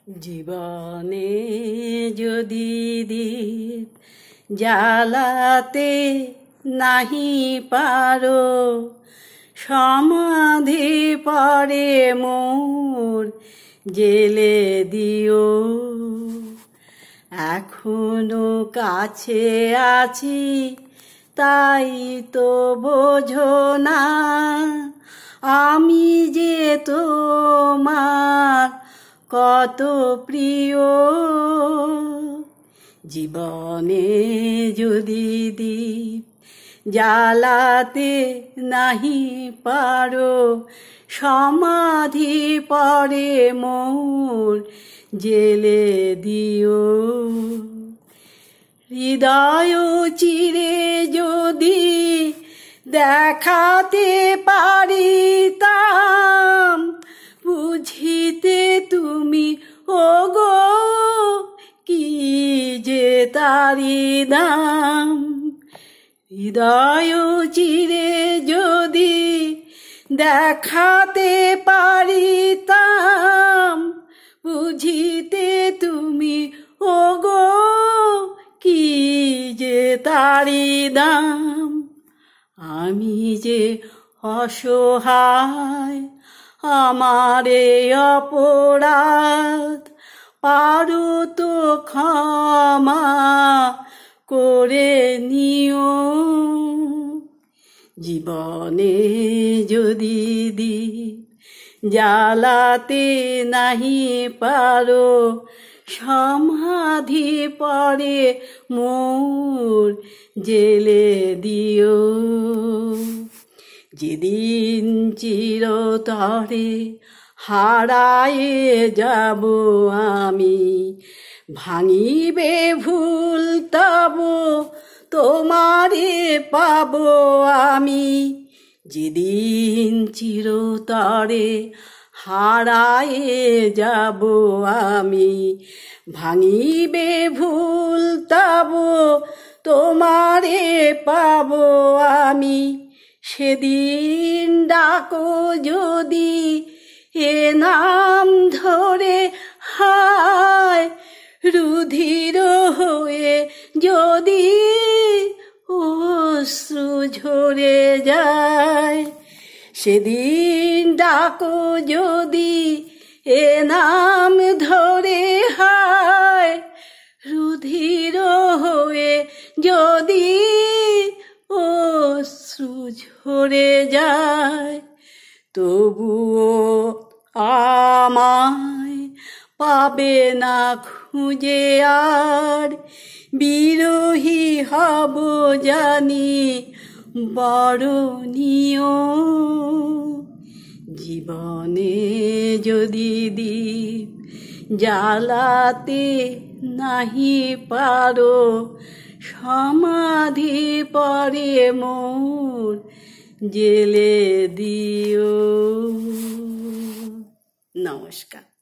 জীবনে যদি দীপ জ্বালাতে নাহি পারো, সমাধি পরে মোর জেলে দিও। এখনো কাছে আছি তাই তো বোঝো না, আমি যে তোমার কত প্রিয়। জীবনে যদি দীপ জ্বালাতে নাহি পারো, সমাধি পরে মোর জেলে দিও। হৃদয় চিরে যদি দেখাতে পারিতাম, বুঝিতে তুমি ওগো কি যে তারি দাম। হৃদয় চিরে যদি দেখাতে পারিতাম, বুঝিতে তুমি ওগো কি যে তারি দাম। আমি যে অসহায়, আমারে অপরাধ পারো তো ক্ষমা করে নিও। জীবনে যদি দীপ জ্বালাতে নাহি পারো, সমাধি পরে মোর জেলে দিও। যেদিন চিরতরে হারায়ে যাব আমি, ভাঙিবে ভুল তব তোমারে পাবো আমি। যেদিন চিরতরে হারায়ে যাব আমি, ভাঙিবে ভুল তব তোমারে পাবো আমি। সেদিন ডাকো যদি এ নাম ধরে, হায় রুধির হয়ে যদি অশ্রু ঝরে যায়। সেদিন ডাকো যদি এ নাম ধরে, হায় রুধির হয়ে যদি অশ্রু ঝরে যায়। তবুও আমায় পাবে না খুঁজে আর, বিরহী হব জানি বরণীয়। জীবনে যদি দীপ জ্বালাতে নাহি পারো, সমাধি পরে মোর জেলে দিও। নমস্কার।